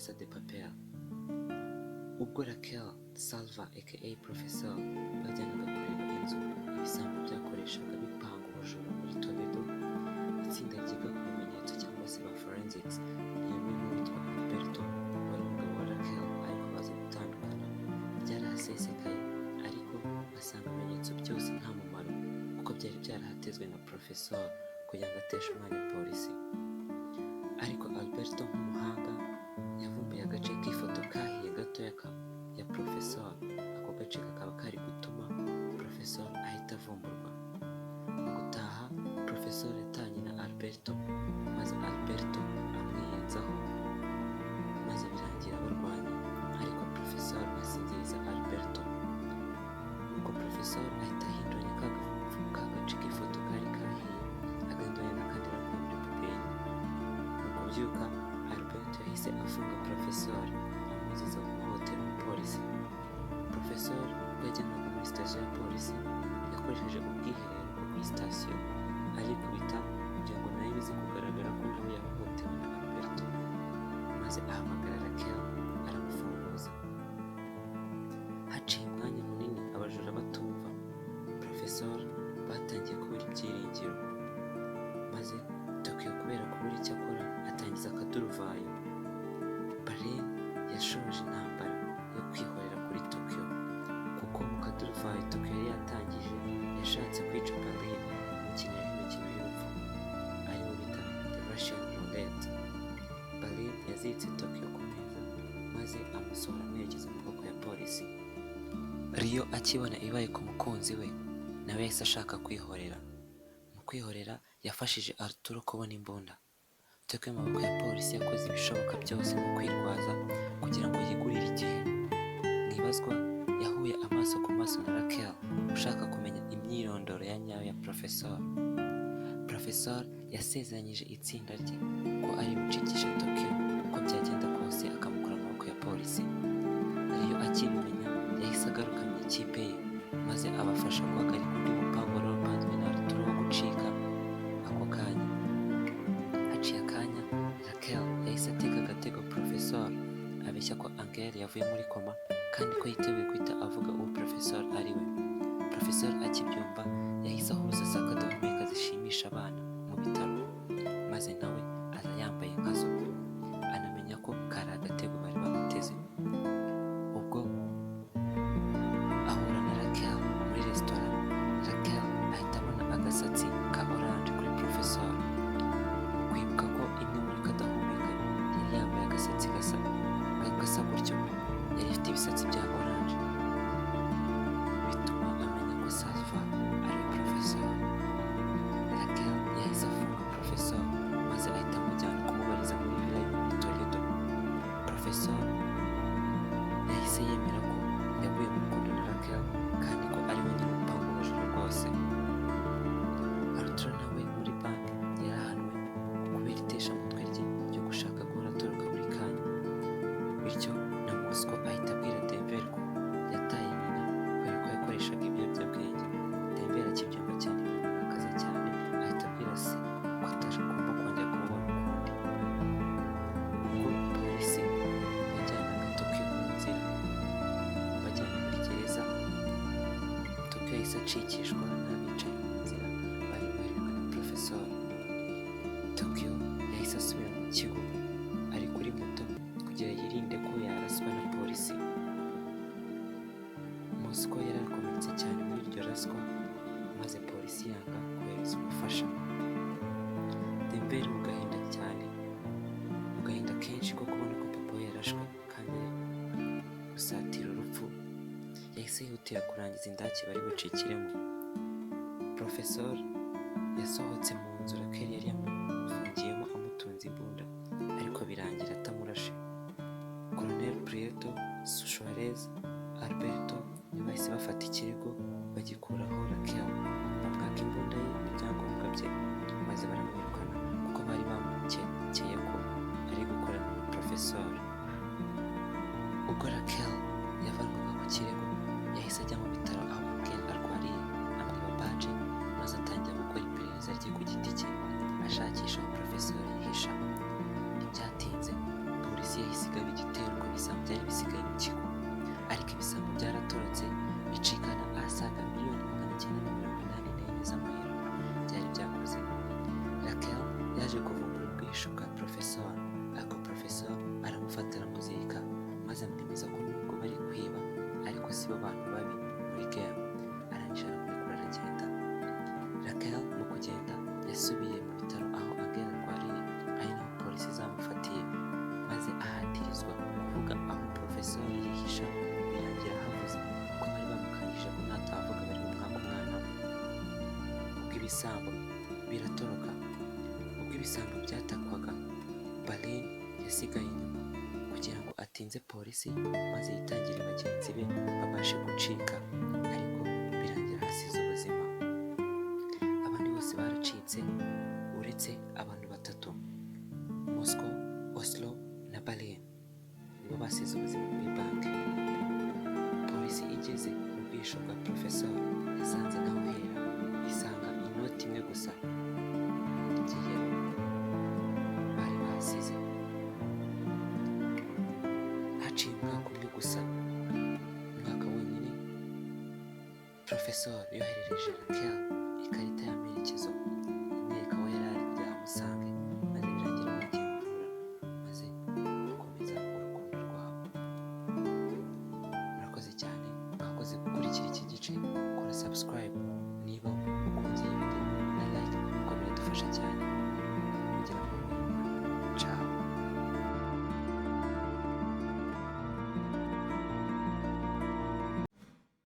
Casa de Papel. Ubwo Raquel Salva aka Professor bajyanaga kureba inzu ibisambo byakoreshaga bipanga ubujura muri Toledo, itsinda ryiga ku bimenyetso cyangwa se ba forensics yewe n'uwitwa Alberto wari umugabo wa Raquel ariko baza gutandukana ryarahasesekaye, ariko basanga ibimenyetso byose nta mumaro kuko byari byarahatezwe na Professor kugira ngo ateshe umwanya polisi. Ariko Alberto nk'umuhanga yavumbuye agace k'ifoto kahiye gatoya ya Professor. Ako gace kakaba kari gutuma Professor ahita avumburwa. Mu gutaha Professor yatanye na Alberto maze Alberto amwiyenzaho maze birangira barwanye, ariko Professor asinziriza Alberto. Nuko Professor ahita ahinduranya ka gace k'ifoto kari kahiye agahinduranya n'akandi gakuye muri puberi. Mu kubyuka Alberto yahise afunga Professor amuziza guhohotera umupolisi. Professor ubwo yajyanaga muri sitasiyo ya polisi yakoresheje ubwiherero bwo kuri sitasiyo arikubita kugira ngo nayo bize kugaragara ko nawe yahohotewe na Alberto, maze ahamagara Raquel aramufunguza. Haciye umwanya munini abajura batumva, Professor batangiye kubura ibyiringiro, maze Tokyo kubera kubura icyo akora atangiza akaduruvayo. Berlin yashoje intambara yo kwihorera kuri Tokyo, kuko mu kaduruvayo Tokyo yari yatangije yashatse kwica Berlin umukinnyi w'imikino y'urupfu ariwo bita The Russian Roulette. Berlin yaziritse Tokyo ku meza maze amusohora amwerekeza mu maboko ya polisi. Rio akibona ibibaye ku mukunzi we nawe yahise ashaka kwihorera. Mu kwihorera yafashije Arturo kubona imbunda. Tokyo mu maboko ya polisi yakoze ibishoboka byose mu kwirwaza kugira ngo yigurire igihe. Mwibazwa yahuye amaso ku maso na Raquel ushaka kumenya imyirondoro ya nyayo ya Professor. Professor yasezeranyije itsinda rye ko ari bucikishe Tokyo uko byagenda kose akamukura mu maboko ya polisi. Rio akibimenya yahise agaruka mu ikipe ye maze abafasha guhagarika undi mupango wari wapanzwe na Arturo wo gucika ako kanya. Haciye akanya Raquel yahise atega agatego Professor abeshya ko Angel yavuye muri koma kandi ko yiteguye guhita avuga uwo Professor ari we. Professor akibyumva yahise ahuruza za kadahumeka zishimisha abana mu bitaro, maze nawe aza yambaye nkazo anamenya ko kari agatego bari bamuteze. Ubwo ahura na Raquel muri resitora, Raquel ahita abona agasatsi ka oranje kuri Professor. Kwibuka ko imwe muri kadahumeka yari yambaye agasatsi gasa gutyo, yari ifite ibisatsi bya oranje, bituma amenya ko Salva ari Professor. Raquel yahise afunga Professor maze ahita amujyana kumubariza muri villa yo muri Toledo. Professor yahise yemera ko yaguye mu rukundo na Raquel kandi ko ari we nyine upanga ubujura bwose. Arturo nawe muri banki yarahanwe kubera iteshamutwe rye ryo gushaka guhora atoroka buri kanya, bityo na Moscow ahita abwira Denver ko yataye nyina kubera ko yakoreshaga ibiyobyabwenge. Denver akibyumva cyane biramurakaza cyane, ahita abwira se ko atagomba kongera kumubona ukundi. Ubwo polisi yajyanaga Tokyo mu nzira bajyana muri gereza, Tokyo yahise acikishwa n'abicaye mu nzira bari baherewe na Professor. Tokyo yahise asubira mu kigo ari kuri moto kugira yirinde ko yaraswa na polisi. Moscow yari akomeretse cyane muri iryo raswa maze polisi yanga kohereza umufasha. Denver mu gahinda cyane, mu gahinda kenshi ko kubona ko papa we yarashwe kandi gusatira urupfu, yahise yihutira kurangiza indake bari bucikiremo. Professor yasohotse mu nzu Raquel yari yamufungiyemo amutunze imbunda, ariko birangira atamurashe. Colonel Prieto Suarez Alberto bahise bafata ikirego bagikuraho Raquel, bamwaka imbunda ye n'ibyangombwa bye maze baramwirukana kuko bari bamukekeye ko ari gukorana na Professor. Ubwo Raquel yavanwaga ku kirego yahise ajya mu bitaro aho Angel arwariye, amwiba baje maze atangira gukora iperereza rye ku giti cye ashakisha aho Professor yihisha. Ntibyatinze polisi polisi yahise igaba igitero ku bisambo byari bisigaye mu kigo, ariko ibisambo byaratorotse bicikana asaga miliyoni 984 z'amayero byari byakoze. Raquel yaje kuvumbura ubwihisho bwa Professor, ariko Professor aramufata aramuzirika maze amwemeza ko nubwo bari kwiba ariko si bo bantu babi muri game. Arangije aramurekura aragenda. Raquel mu kugenda yasubiye mu bitaro aho Angel arwariye, ari naho polisi zamufatiye, maze ahatirizwa kuvuga aho Professor yihisha. Birangira havuze ko bari bamukanyije ko natavuga bari bumwaka umwana we. Ubwo ibisambo biratoroka, ubwo ibisambo byatakwaga, Baleine yasigaye inyuma kugira ngo atinze polisi maze yitangire bagenzi be babashe gucika, ariko birangira hasize ubuzima. Abandi bose baracitse uretse abantu batatu, Moscow, Oslo na Baleine nibo basize ubuzima muri banki. Polisi igeze mu bwihisho bwa Professor yasanze naho hera, isanga inoti imwe gusa y'igihero bari basize. Haciye umwaka umwe gusa, umwaka wonyine, Professor yoherereje Raquel ikarita y'amerekezo imwereka aho yari ari kugira ngo amusange, maze birangira bagiye kuvura, maze bakomeza urukundo rwabo. Murakoze cyane, mwakoze gukurikira iki gice, kora subscribe.